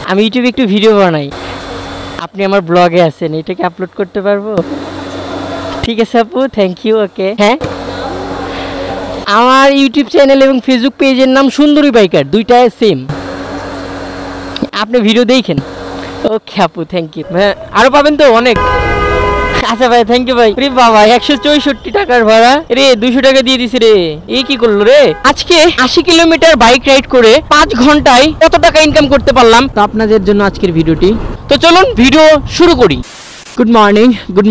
আমি ইউটিউবে একটু ভিডিও বানাই, আপনি আমার ব্লগে আছেন, এটাকে আপলোড করতে পারবো? ঠিক আছে আপু, থ্যাংক ইউ। ওকে, হ্যাঁ, আমার ইউটিউব চ্যানেল এবং ফেসবুক পেজের নাম সুন্দরী বাইকার, দুইটাই সেম, আপনি ভিডিও দেখেন। ওকে আপু, থ্যাংক ইউ। হ্যাঁ, আরো পাবেন তো অনেক। আচ্ছা ভাই, থ্যাংক ইউ ভাই। রে বাবা, 164 টাকার ভাড়া রে, 200 টাকা দিয়ে দিছি রে। এই কি করলো রে? আজকে 80 কিলোমিটার বাইক রাইড করে 5 ঘন্টায় কত টাকা ইনকাম করতে পারলাম, তো আপনাদের জন্য আজকের ভিডিওটি। তো চলুন ভিডিও শুরু করি। Good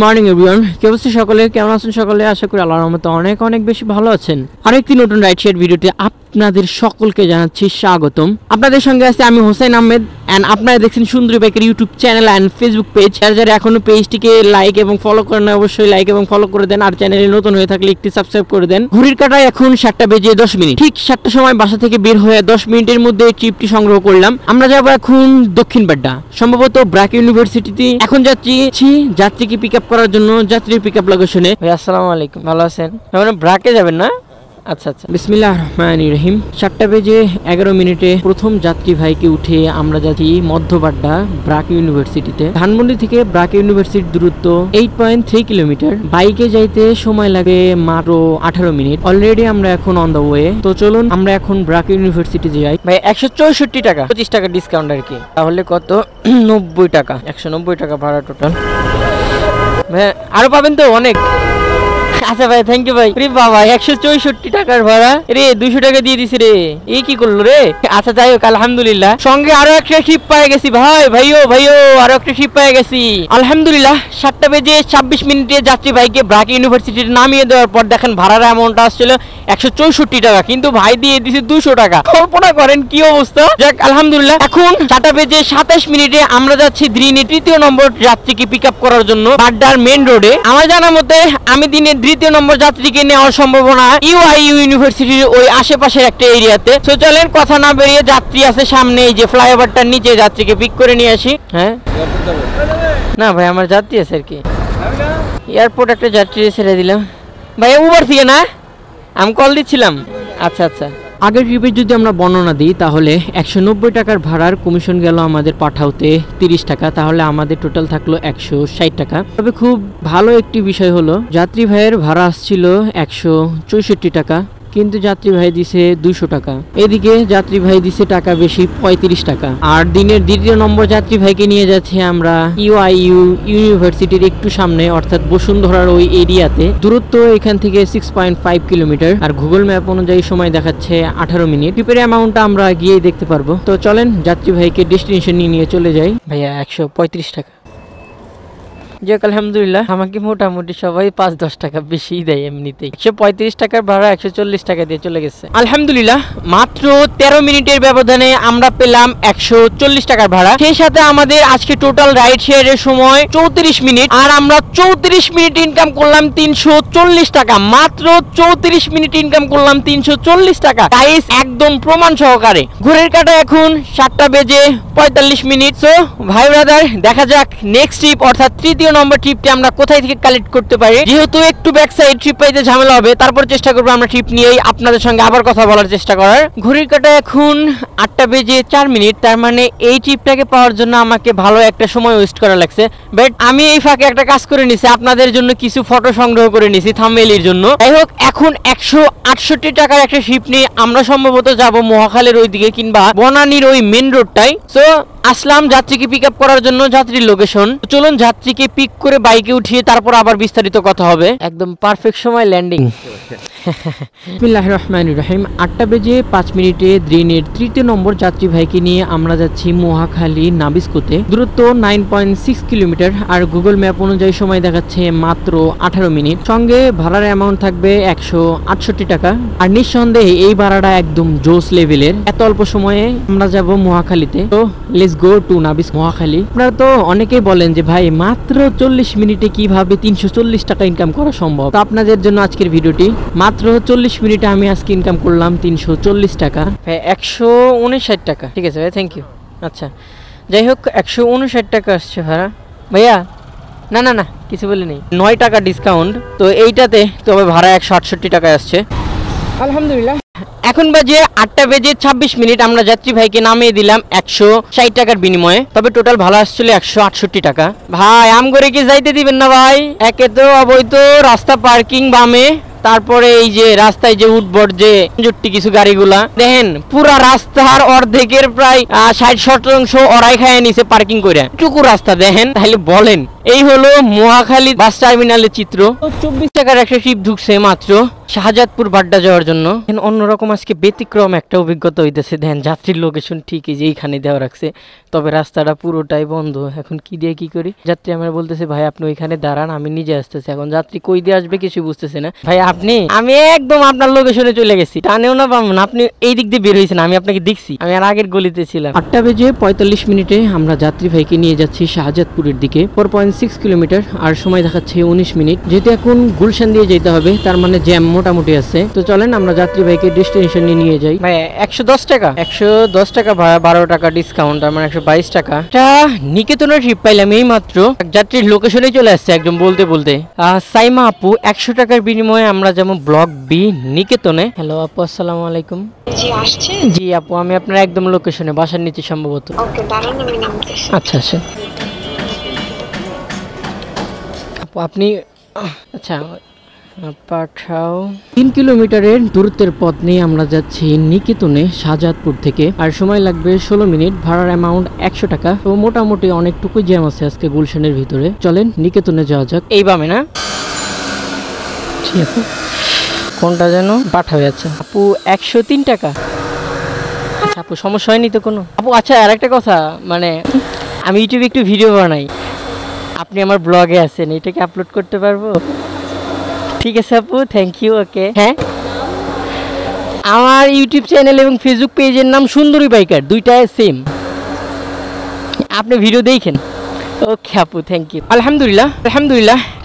morning everyone. কি অবস্থা সকলে, কেমন আছেন সকলে? আশা করি আল্লাহর রহমতে অনেক অনেক বেশি ভালো আছেন। আরেকটি নতুন রাইড শেয়ার ভিডিওতে আপনাদের সকলকে জানাচ্ছি স্বাগতম। আপনাদের সঙ্গে আছে আমি হোসেন আহমেদ, এন্ড আপনারা দেখছেন সুন্দরী বাইকের YouTube channel and Facebook page. যারা এখনো পেজটিকে লাইক এবং ফলো করেন, অবশ্যই লাইক এবং ফলো করে দেন, আর চ্যানেলে নতুন হয়ে থাকলে একটি সাবস্ক্রাইব করে দেন। ঘড়ির কাঁটায় এখন 7টা বেজে 10 মিনিট। ঠিক 7টার সময় বাসা থেকে বের হয়ে 10 মিনিটের মধ্যে ট্রিপটি সংগ্রহ করলাম। আমরা যাবো এখন দক্ষিণ বাড্ডা, সম্ভবত ব্র্যাক ইউনিভার্সিটিতে। এখন যাত্রীকে পিক আপ করার জন্য যাত্রীর পিক আপ লোকেশনে। ভাই আসসালামু আলাইকুম, ভালো আছেন? মানে ব্র্যাকে যাবেন না? আচ্ছা আচ্ছা, বিসমিল্লাহির রহমানির রহিম। 7টা বেজে 11 মিনিটে প্রথম যাত্রী ভাইকে উঠে আমরা যাচ্ছি মধ্যবাড্ডা ব্র্যাক ইউনিভার্সিটিতে। ধানমন্ডি থেকে ব্র্যাক ইউনিভার্সিটির দূরত্ব 8.3 কিলোমিটার। বাইকে যাইতে সময় লাগে মাত্র 18 মিনিট। অলরেডি আমরা এখন অন দ্য ওয়ে। তো চলুন আমরা এখন ব্র্যাক ইউনিভার্সিটি যাই। ভাই 164 টাকা, 25 টাকা ডিসকাউন্ট আর কি, তাহলে কত? 90 টাকা, 190 টাকা ভাড়া টোটাল। ভাই আরো পাবেন তো অনেক। আচ্ছা ভাই, থ্যাংক ইউ ভাই। রে বাবা, 164 টাকার ভাড়া রে, 200 টাকা দিয়ে দিছি রে। এই কি করলো রে? আচ্ছা যাই হোক, আলহামদুলিল্লাহ। সঙ্গে আরো একটা ট্রিপ পেয়ে গেছি ভাইও আরো একটা ট্রিপ পেয়ে গেছি আলহামদুলিল্লাহ। 7টা বেজে 26 মিনিটে যাত্রী ভাইকে ব্র্যাক ইউনিভার্সিটিতে নামিয়ে দেওয়ার পর দেখেন ভাড়ার অ্যামাউন্টটা আসছিল 164 টাকা, কিন্তু ভাই দিয়ে দিছে 200 টাকা। কল্পনা করেন কি অবস্থা। যাক আলহামদুলিল্লাহ। এখন 7টা বেজে 27 মিনিটে আমরা যাচ্ছি দিনে 3য় নম্বর যাত্রীকে পিক আপ করার জন্য বাড্ডার মেন রোডে। আমার জানার মতে আমি দিনে 3য় নম্বর যাত্রীকে নেওয়ার সম্ভাবনা ইউআইইউ ইউনিভার্সিটির ওই আশেপাশের একটা এরিয়াতে। তো চলেন কথা না বেরিয়ে, যাত্রী আছে সামনে, এই যে ফ্লাইওভারটার নিচে, যাত্রীকে পিক করে নিয়ে আসি। হ্যাঁ না ভাই, আমার যাত্রী আছে আর কি, এয়ারপোর্ট একটা যাত্রী ছেড়ে দিলাম। ভাই উবার থেকে না, আমি কল দিচ্ছিলাম। আচ্ছা আচ্ছা, আগের ট্রিপের যদি আমরা বর্ণনা দিই তাহলে 190 টাকার ভাড়ার কমিশন গেল আমাদের পাঠাওতে 30 টাকা, তাহলে আমাদের টোটাল থাকলো 160 টাকা। তবে খুব ভালো একটি বিষয় হলো যাত্রী ভাইয়ের ভাড়া আসছিল 164 টাকা, কিন্তু যাত্রী ভাই দিছে 200 টাকা। এদিকে যাত্রী ভাই দিছে টাকা বেশি 35 টাকা। আর দিনের 2য় নম্বর যাত্রী ভাইকে নিয়ে যাচ্ছি আমরা ইউআইইউ ইউনিভার্সিটির একটু সামনে, অর্থাৎ বসুন্ধরার ওই এরিয়াতে। দূরত্ব এখান থেকে 6.5 কিলোমিটার, আর গুগল ম্যাপ অনুযায়ী সময় দেখাচ্ছে 18 মিনিট। ট্রিপের অ্যামাউন্টটা আমরা গিয়েই দেখতে পারবো। তো চলেন যাত্রী ভাইকে ডেস্টিনেশন নিয়ে চলে যাই। ভাইয়া 135 টাকা। যাক আলহামদুলিল্লাহ, আমাকে মোটামুটি সবাই 5-10 টাকা বেশি দেয় এমনিতেই। 135 টাকার ভাড়া 140 টাকা দিয়ে চলে গেছে আলহামদুলিল্লাহ। মাত্র 13 মিনিটের ব্যবধানে আমরা পেলাম 140 টাকার ভাড়া। সেই সাথে আমাদের আজকে টোটাল রাইড শেয়ারের সময় 34 মিনিট, আর আমরা 34 মিনিট ইনকাম করলাম 340 টাকা। মাত্র 34 মিনিট ইনকাম করলাম 340 টাকা গাইস, একদম প্রমাণ সহকারে। ঘড়ির কাঁটা এখন 7টা বেজে 45 মিনিট। সো ভাই ব্রাদার, দেখা যাক নেক্সট ট্রিপ অর্থাৎ 3য় নম্বর ট্রিপটি আমরা কোথায় থেকে কালেক্ট করতে পারি। যেহেতু একটু ব্যাক সাইড ট্রিপ পাইতে ঝামেলা হবে, তারপর চেষ্টা করবো আমরা ট্রিপ নিয়েই আপনাদের সঙ্গে আবার কথা বলার চেষ্টা করার। ঘড়ির কাঁটা এখন 8টা বেজে 4 মিনিট, তার মানে এই ট্রিপটাকে পাওয়ার জন্য আমাকে ভালো একটা সময় ওয়েস্ট করা লাগছে। বাট আমি এই ফাঁকে একটা কাজ করে নিছি, আপনাদের জন্য কিছু ফটো সংগ্রহ করে নিছি থাম্বনেইলের জন্য। যাই হোক, এখন 168 টাকার একটা ট্রিপ নিয়ে আমরা সম্ভবত যাব মহাখালীর ওইদিকে কিংবা বনানীর ওই মেন রোডটাই। সো আসলাম যাত্রীকে পিক আপ করার জন্য যাত্রীর লোকেশন। চলুন যাত্রীকে পিক করে বাইকে উঠিয়ে তারপর আবার বিস্তারিত কথা হবে। একদম পারফেক্ট সময় ল্যান্ডিং। বিসমিল্লাহির রহমানির রহিম। 8টা বেজে 5 মিনিটে দিনের 3য় নম্বর যাত্রী ভাইকে নিয়ে আমরা যাচ্ছি মহাখালী নাবিস্কোতে। দূরত্ব 9.6 কিলোমিটার, আর গুগল ম্যাপ অনুযায়ী সময় দেখাচ্ছে মাত্র 18 মিনিট। সঙ্গে ভাড়ার অ্যামাউন্ট থাকবে 168 টাকা। আর নিঃসন্দেহে এই ভাড়াটা একদম জোস লেভেলের। এত অল্প সময়ে আমরা যাব মহাখালীতে। তো লেটস গো টু নাবিস মহাখালী। আপনারা তো অনেকেই বলেন যে ভাই মাত্র 40 মিনিটে কিভাবে 340 টাকা ইনকাম করা সম্ভব। তো আপনাদের জন্য আজকের ভিডিওটি। মাত্র 40 মিনিটে আমি আজকে ইনকাম করলাম 340 টাকা। ভাই 159 টাকা। ঠিক আছে ভাই, থ্যাংক ইউ। আচ্ছা যাই হোক, 159 টাকা আসছে ভাড়া। ভাইয়া না না না কিছু বলি নেই, 9 টাকা ডিসকাউন্ট, তো এইটাতে তবে ভাড়া 168 টাকায় আসছে। আলহামদুলিল্লাহ এখন বাজে 8টা বেজে 26 মিনিট। আমরা যাত্রী ভাইকে নামিয়ে দিলাম 160 টাকার বিনিময়ে, তবে টোটাল ভাড়া আসছিল 168 টাকা। ভাই আম করে কি যাইতে দিবেন না ভাই? একে তো অবৈধ রাস্তা পার্কিং বামে, তারপরে এই যে রাস্তায় যে উঠবট যে জুট্টি কিছু গাড়িগুলা দেখেন পুরা রাস্তার অর্ধেকের প্রায় 60% ওরাই খায় নিছে পার্কিং করে। টুকু রাস্তা দেখেন, তাহলে বলেন এই হলো মহাখালী বাস টার্মিনালের চিত্র। 24 টাকার একটা ট্রিপ ঢুকছে মাত্র শাহজাদপুর বাড্ডা যাওয়ার জন্য। অন্যরকম আজকে ব্যতিক্রম একটা অভিজ্ঞতা হইতেছে। দেখেন যাত্রীর লোকেশন ঠিকই যে এইখানে দেওয়া রাখছে, তবে রাস্তাটা পুরোটাই বন্ধ। এখন কি দিয়ে কি করি? যাত্রী আমার বলতেছে ভাই আপনি ওইখানে দাঁড়ান, আমি নিজে আসতেছি। এখন যাত্রী কই দিয়ে আসবে কিছু বুঝতেছে না। ভাই আপনি, আমি একদম আপনার লোকেশনে চলে গেছি, টানেও না পাবেন, আপনি এই দিক দিয়ে বের হয়েছেন, আমি আপনাকে দেখছি, আমি আর আগের গলিতে ছিলাম। 8টা বেজে 45 মিনিটে আমরা যাত্রী ভাইকে নিয়ে যাচ্ছি শাহজাদপুরের দিকে, 4.6 কিলোমিটার, আর সময় দেখাচ্ছে 19 মিনিট। যেহেতু এখন গুলশান দিয়ে যেতে হবে, তার মানে জ্যাম মোটামুটি আছে। তো চলেন আমরা যাত্রী ভাইকে ডেস্টিনেশনে নিয়ে যাই। ভাই 110 টাকা, 110 টাকা ভাড়া, 12 টাকা ডিসকাউন্ট, আমার 122 টাকা। এটা নিকেতনের ট্রিপ পাইলাম এই মাত্র, যাত্রীর লোকেশনে চলে আসছে একদম বলতে বলতে। সাইমা আপু 100 টাকার বিনিময়ে আমরা যেমন ব্লক বি নিকেতনে। হ্যালো আপু, আসসালামু আলাইকুম। জি আসছেন? জি আপু, আমি আপনার একদম লোকেশনে, বাসার নিচে সম্ভবত। ওকে দাঁড়ান আমি নামতেছি। আচ্ছা আচ্ছা আপু আপনি, আচ্ছা পাঠাও। 3 কিলোমিটারের দূরত্বের পথ নিয়ে আমরা যাচ্ছি নিকেতনে শাহজাদপুর থেকে, আর সময় লাগবে 16 মিনিট। ভাড়ার অ্যামাউন্ট 100 টাকা। তো মোটামুটি অনেকটুকু জ্যাম আছে আজকে গুলশানের ভিতরে। চলেন নিকেতনে যাওয়া যাক। এই বামে না? ঠিক আছে, কোনটা যেন পাঠাও। আচ্ছা আপু 103 টাকা। আচ্ছা আপু সমস্যা হয়নি তো কোনো? আপু আচ্ছা আর একটা কথা, মানে আমি ইউটিউবে একটু ভিডিও বানাই, আপনি আমার ব্লগে আছেন, এটাকে আপলোড করতে পারবো? ঠিক আছে আপু, থ্যাংক ইউ। ওকে হ্যাঁ, আমার ইউটিউব চ্যানেল এবং ফেসবুক পেজের নাম সুন্দরী বাইকার, দুইটাই সেম, আপনি ভিডিও দেখেন। ওকে আপু, থ্যাংক ইউ। আলহামদুলিল্লাহ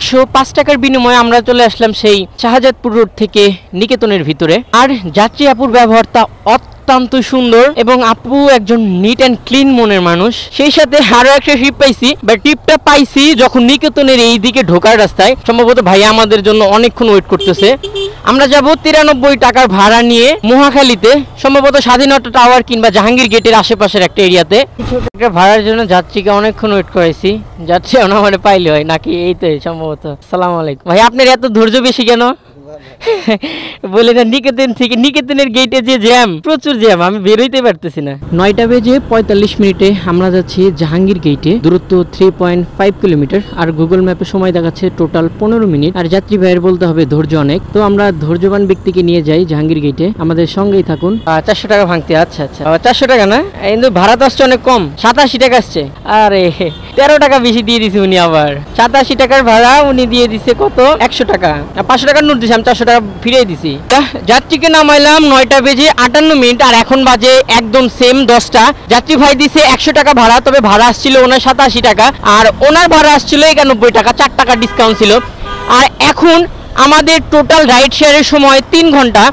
105 টাকার বিনিময়ে আমরা চলে আসলাম সেই শাহজাদপুর রোড থেকে নিকেতনের ভিতরে। আর যাত্রী আপুর ব্যবহারটা অত্যন্ত সুন্দর, এবং আপু একজন নিট অ্যান্ড ক্লিন মনের মানুষ। সেই সাথে আরো একটা ট্রিপ পাইছি, বা ট্রিপটা পাইছি যখন নিকেতনের এই দিকে ঢোকার রাস্তায়। সম্ভবত ভাইয়া আমাদের জন্য অনেকক্ষণ ওয়েট করতেছে। আমরা যাব 93 টাকার ভাড়া নিয়ে মহাখালীতে, সম্ভবত স্বাধীনতা টাওয়ার কিংবা জাহাঙ্গীর গেটের আশেপাশের একটা এরিয়াতে। একটা ভাড়ার জন্য যাত্রীকে অনেকক্ষণ ওয়েট করাইছি, যাত্রী আমার পাইলে হয় নাকি, এই তো সম্ভবত। আসসালামু আলাইকুম ভাই, আপনার এত ধৈর্য বেশি কেন? বলে না নিকেতন থেকে, নিকেতনের গেটে যে জ্যাম, প্রচুর জ্যাম, আমি বেরোইতে পারতেছি না। 9টা বেজে 45 মিনিটে আমরা যাচ্ছি জাহাঙ্গীর গেটে, দূরত্ব 3.5 কিলোমিটার, আর গুগল ম্যাপে সময় দেখাচ্ছে টোটাল 15 মিনিট। আর যাত্রী ভাইয়ের বলতে হবে ধৈর্য অনেক, তো আমরা ধৈর্যবান ব্যক্তিকে নিয়ে যাই জাহাঙ্গীর গেটে। আমাদের সঙ্গেই থাকুন। 400 টাকা ভাঙতে। আচ্ছা আচ্ছা 400 টাকা না, কিন্তু ভাড়া তো আসছে অনেক কম, 87 টাকা আসছে। আরে 13 টাকা বেশি দিয়ে দিছে উনি, আবার 87 টাকার ভাড়া উনি দিয়ে দিছে কত, 100 টাকা। 500 টাকার নোট দিছে, আমি 400 টাকা ফিরিয়ে দিছি। যাত্রীকে নামাইলাম 9টা বেজে 58 মিনিট, আর এখন বাজে একদম সেম 10টা। যাত্রী ভাই দিছে 100 টাকা ভাড়া, তবে ভাড়া আসছিল ওনার 87 টাকা, আর ওনার ভাড়া আসছিল 91 টাকা, 4 টাকা ডিসকাউন্ট ছিল। আর এখন আমাদের টোটাল রাইড শেয়ারের সময় 3 ঘন্টা,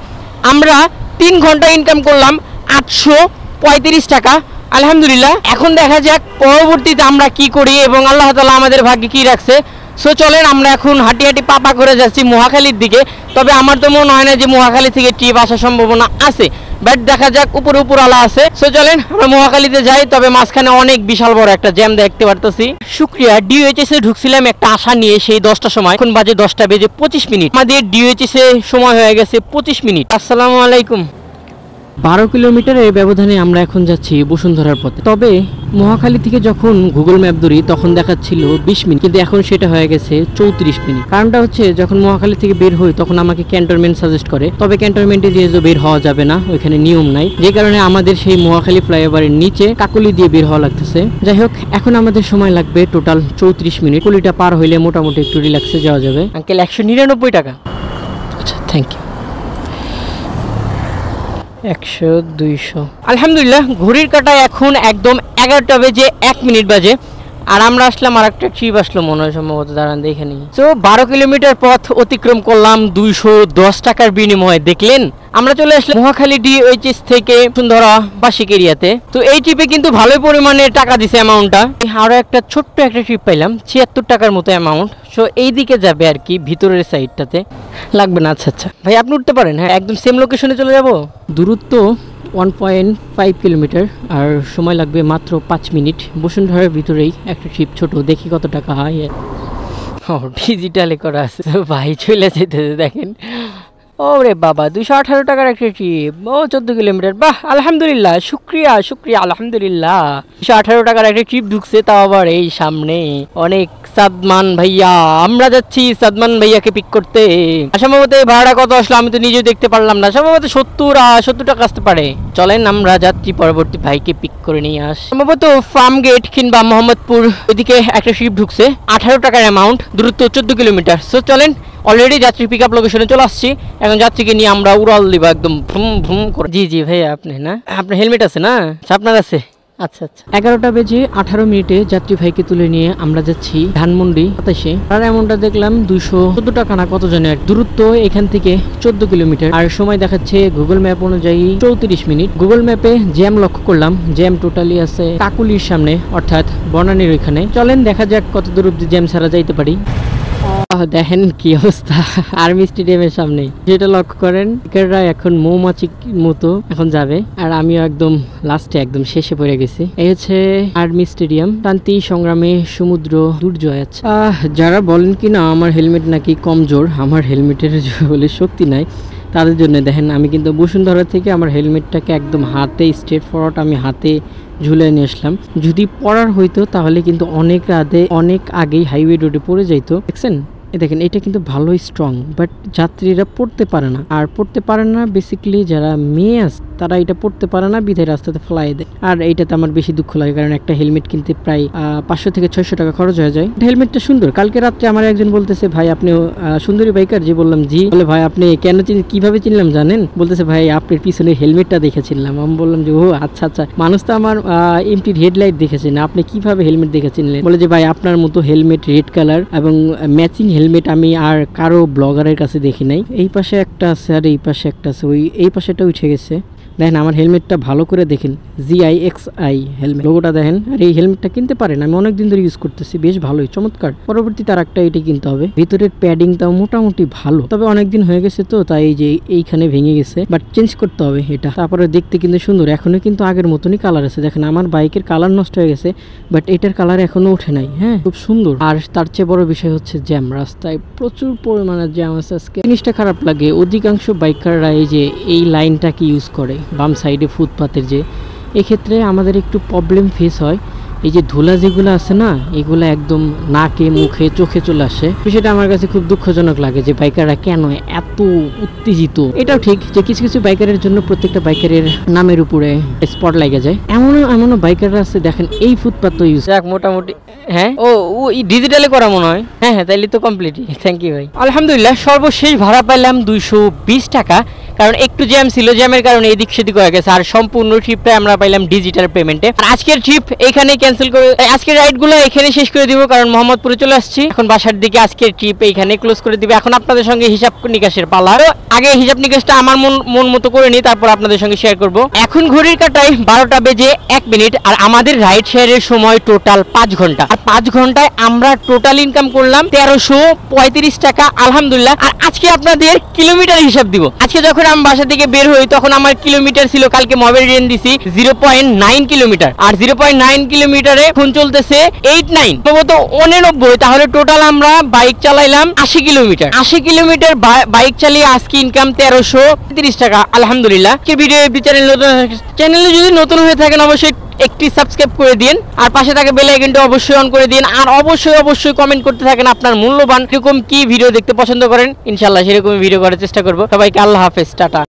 আমরা 3 ঘন্টা ইনকাম করলাম 835 টাকা। আলহামদুলিল্লাহ। এখন দেখা যাক পরবর্তীতে আমরা কি করি এবং আল্লাহ তাআলা আমাদের ভাগ্যে কি রাখছে। সো চলেন আমরা এখন হাঁটি হাঁটি পাপা করে যাচ্ছি মহাখালীর দিকে। তবে আমার তো মনে হয় না যে মহাখালী থেকে ট্রিপ আসার সম্ভাবনা আছে, বাট দেখা যাক, উপরে উপর আলা আছে। সো চলেন আমরা মহাখালীতে যাই। তবে মাঝখানে অনেক বিশাল বড় একটা জ্যাম দেখতে পারতেছি। শুক্রিয়া, ডিওএইচএস এ ঢুকছিলাম একটা আশা নিয়ে সেই 10টার সময়, এখন বাজে 10টা বেজে 25 মিনিট। আমাদের ডিওএইচএস এ সময় হয়ে গেছে 25 মিনিট। আসসালামু আলাইকুম। 12 কিলোমিটারের ব্যবধানে আমরা এখন যাচ্ছি বসুন্ধরার পথে। তবে মহাখালী থেকে যখন গুগল ম্যাপ ধরি তখন দেখাচ্ছিল 20 মিনিট, কিন্তু এখন সেটা হয়ে গেছে 34 মিনিট। কারণটা হচ্ছে যখন মহাখালী থেকে বের হই তখন আমাকে ক্যান্টনমেন্ট সাজেস্ট করে, তবে ক্যান্টনমেন্টে দিয়ে বের হওয়া যাবে না, ওইখানে নিয়ম নাই, যে কারণে আমাদের সেই মহাখালী ফ্লাইওভারের নিচে কাকলি দিয়ে বের হওয়া লাগতেছে। যাই হোক, এখন আমাদের সময় লাগবে টোটাল 34 মিনিট। কলিটা পার হইলে মোটামুটি একটু রিল্যাক্সে যাওয়া যাবে। আঙ্কেল 199 টাকা। আচ্ছা থ্যাংক ইউ। 100 200। আলহামদুলিল্লাহ, ঘড়ির কাঁটায় এখন একদম 11টা বেজে 1 মিনিট বাজে। আর আমরা আসলাম আর একটা ট্রিপ আসলো মনে হয় সম্ভবত, দাঁড়ান দেখে নিই। তো 12 কিলোমিটার পথ অতিক্রম করলাম 210 টাকার বিনিময়ে। দেখলেন আমরা চলে আসলাম মহাখালী DOHS থেকে বসুন্ধরা বাসিক এরিয়াতে। তো এই ট্রিপে কিন্তু ভালোই পরিমাণে টাকা দিছে অ্যামাউন্টটা। আরো একটা ছোট্ট একটা ট্রিপ পাইলাম 76 টাকার মতো অ্যামাউন্ট। সো এই দিকে যাবে আর কি, ভিতরের সাইডটাতে লাগবে না। আচ্ছা আচ্ছা ভাই আপনি উঠতে পারেন, হ্যাঁ একদম সেম লোকেশনে চলে যাব। দূরত্ব 1.5 কিলোমিটার আর সময় লাগবে মাত্র 5 মিনিট। বসুন্ধরার ভিতরেই একটা ট্রিপ, ছোট, দেখি কত টাকা হয়। ও ডিজিটালে করা আছে ভাই, চলে যেতেছে দেখেন। ওরে বাবা 218 টাকার একটা ট্রিপ, ও 14 কিলোমিটার। বাহ আলহামদুলিল্লাহ, শুক্রিয়া শুক্রিয়া আলহামদুলিল্লাহ। 218 টাকার একটা ট্রিপ ঢুকছে, তাও আবার এই সামনে। অনেক সাদমান ভাইয়া, আমরা যাচ্ছি সাদমান ভাইয়াকে পিক করতে। সম্ভবত এই ভাড়া কত আসলো আমি তো নিজেও দেখতে পারলাম না, সম্ভবত 70 টাকা আসতে পারে। চলেন আমরা যাচ্ছি পরবর্তী ভাইকে পিক করে নিয়ে আস। সম্ভবত ফার্ম গেট কিংবা মোহাম্মদপুর ওইদিকে একটা ট্রিপ ঢুকছে, 18 টাকার অ্যামাউন্ট, দূরত্ব 14 কিলোমিটার। সো চলেন অলরেডি যাত্রী পিক আপ লোকেশনে চলে আসছি। এখন যাত্রীকে নিয়ে আমরা উড়াল দিব একদম ভ্রুম ভ্রুম করে। জি জি ভাইয়া আপনি না, আপনার হেলমেট আছে না? আপনার আছে? আচ্ছা আচ্ছা। 11টা বেজে 18 মিনিটে যাত্রী ভাইকে তুলে নিয়ে আমরা যাচ্ছি ধানমন্ডি 27-এ। আর এমনটা দেখলাম 214 টাকা না কত জনের। দূরত্ব এখান থেকে 14 কিলোমিটার আর সময় দেখাচ্ছে গুগল ম্যাপ অনুযায়ী 34 মিনিট। গুগল ম্যাপে জ্যাম লক্ষ্য করলাম, জ্যাম টোটালি আছে কাকুলির সামনে অর্থাৎ বনানীর ওইখানে। চলেন দেখা যাক কত দূর অব্দি জ্যাম ছাড়া যাইতে পারি। দেখেন কি অবস্থা আর্মি স্টেডিয়ামের সামনে, যেটা লক্ষ্য করেন টিকাররা এখন মৌমাছির মতো এখন যাবে, আর আমিও একদম লাস্টে একদম শেষে পড়ে গেছি। এই হচ্ছে আর্মি স্টেডিয়াম। শান্তি সংগ্রামে সমুদ্র দুর্জয় আছে। যারা বলেন কি না আমার হেলমেট নাকি কমজোর, আমার হেলমেটের বলে শক্তি নাই, তাদের জন্য দেখেন আমি কিন্তু বসুন্ধরা থেকে আমার হেলমেটটাকে একদম হাতে স্ট্রেট ফরওয়ার্ড আমি হাতে ঝুলে নিয়ে আসলাম। যদি পড়ার হইতো তাহলে কিন্তু অনেক আগেই হাইওয়ে রোডে পড়ে যাইতো। দেখছেন দেখেন এটা কিন্তু ভালোই স্ট্রং, বাট যাত্রীরা পড়তে পারে না। আর পড়তে পারে না বেসিক্যালি যারা মেয়ে আছে তারা এটা পড়তে পারে না, বিধায় রাস্তাতে ফেলাই দেয়। আর এইটাতে আমার বেশি দুঃখ লাগে, কারণ একটা হেলমেট কিনতে প্রায় 500 থেকে 600 টাকা খরচ হয়ে যায়। হেলমেটটা সুন্দর। কালকে রাত্রে আমার একজন বলতেছে ভাই আপনি সুন্দরী বাইকার, যে বললাম জি। বলে ভাই আপনি কেন কিভাবে চিনলাম জানেন? বলতেছে ভাই আপনার পিছনে হেলমেটটা দেখে চিনলাম। আমি বললাম যে ও আচ্ছা আচ্ছা, মানুষ তো আমার এমটির হেডলাইট দেখেছে না, আপনি কিভাবে হেলমেট দেখে চিনলেন? বলে যে ভাই আপনার মতো হেলমেট রেড কালার এবং ম্যাচিং হেলমেট আমি আর কারো ব্লগারের কাছে দেখি নাই। এই পাশে একটা আছে আর এই পাশে একটা আছে, এই পাশেটা উঠে গেছে। দেখেন আমার হেলমেটটা ভালো করে দেখেন, GIXI হেলমেট লোগোটা দেখেন। আর এই হেলমেটটা কিনতে পারেন, আমি অনেকদিন ধরে ইউজ করতেছি, বেশ ভালোই চমৎকার। পরবর্তীতে আর একটা এটি কিনতে হবে। ভিতরের প্যাডিংটাও মোটামুটি ভালো, তবে অনেকদিন হয়ে গেছে তো তাই এই যে এইখানে ভেঙে গেছে, বাট চেঞ্জ করতে হবে এটা। তারপরে দেখতে কিন্তু সুন্দর, এখনো কিন্তু আগের মতনই কালার আছে। দেখেন আমার বাইকের কালার নষ্ট হয়ে গেছে, বাট এটার কালার এখনো ওঠে নাই। হ্যাঁ খুব সুন্দর। আর তার চেয়ে বড় বিষয় হচ্ছে জ্যাম, রাস্তায় প্রচুর পরিমাণে জ্যাম আছে আজকে। জিনিসটা খারাপ লাগে, অধিকাংশ বাইকাররা এই যে এই লাইনটাকে ইউজ করে বাম সাইডে ফুটপাতের, যে এক্ষেত্রে আমাদের একটু প্রবলেম ফেস হয়। এই যে ধুলা যেগুলো আছে না, এগুলো একদম নাকে মুখে চোখে চলে আসে। বিষয়টা আমার কাছে খুব দুঃখজনক লাগে যে বাইকাররা কেন এত উত্তেজিত। এটাও ঠিক যে কিছু কিছু বাইকারের জন্য প্রত্যেকটা বাইকারের নামের উপরে স্পট লেগে যায়। এমনও বাইকাররা আছে দেখেন এই ফুটপাত তো ইউজ মোটামুটি। হ্যাঁ ও ডিজিটালে করা মনে হয়। হ্যাঁ হ্যাঁ তাইলে তো কমপ্লিটই। থ্যাংক ইউ ভাই। আলহামদুলিল্লাহ সর্বশেষ ভাড়া পাইলাম 220 টাকা, কারণ একটু জ্যাম ছিল, জ্যামের কারণে এদিক সেদিক হয়ে গেছে। আর সম্পূর্ণ ট্রিপটা আমরা পাইলাম ডিজিটাল পেমেন্টে। আর আজকের ট্রিপ এখানে ক্যান্সেল করে, আজকের রাইডগুলো এখানে শেষ করে দিব, কারণ মোহাম্মদপুরে চলে আসছি এখন বাসার দিকে। আজকের ট্রিপ এইখানে ক্লোজ করে দিবে। এখন আপনাদের সঙ্গে হিসাব নিকাশের পালা। আগে হিসাব নিকাশটা আমার মন মতো করে নিই, তারপর আপনাদের সঙ্গে শেয়ার করব। এখন ঘড়ির কাটায় 12টা বেজে 1 মিনিট, আর আমাদের রাইড শেয়ারের সময় টোটাল 5 ঘন্টা। আর 5 ঘন্টায় আমরা টোটাল ইনকাম করলাম 1335 টাকা আলহামদুলিল্লাহ। আর আজকে আপনাদের কিলোমিটার হিসাব দিব। আজকে যখন আমি বাসা থেকে বের হই তখন আমার কিলোমিটার ছিল, কালকে মোবাইল রেন দিছি 0.9 কিলোমিটার, আর 0.9 কিলোমিটারে ফোন চলতেছে 89 সম্ভবত 89। তাহলে টোটাল আমরা বাইক চালাইলাম 80 কিলোমিটার। 80 কিলোমিটার বাইক চালিয়ে আজকে ইনকাম 1335 টাকা আলহামদুলিল্লাহ। ভিডিও চ্যানেলে যদি নতুন হয়ে থাকেন অবশ্যই একটি সাবস্ক্রাইব করে দিন, আর পাশে থাকা বেল আইকনটা অবশ্যই অন করে দিন। আর অবশ্যই কমেন্ট করতে থাকেন আপনার মূল্যবান এরকম কি ভিডিও দেখতে পছন্দ করেন, ইনশাআল্লাহ সেরকম ভিডিও করার চেষ্টা করব। সবাইকে আল্লাহ হাফেজ, টাটা।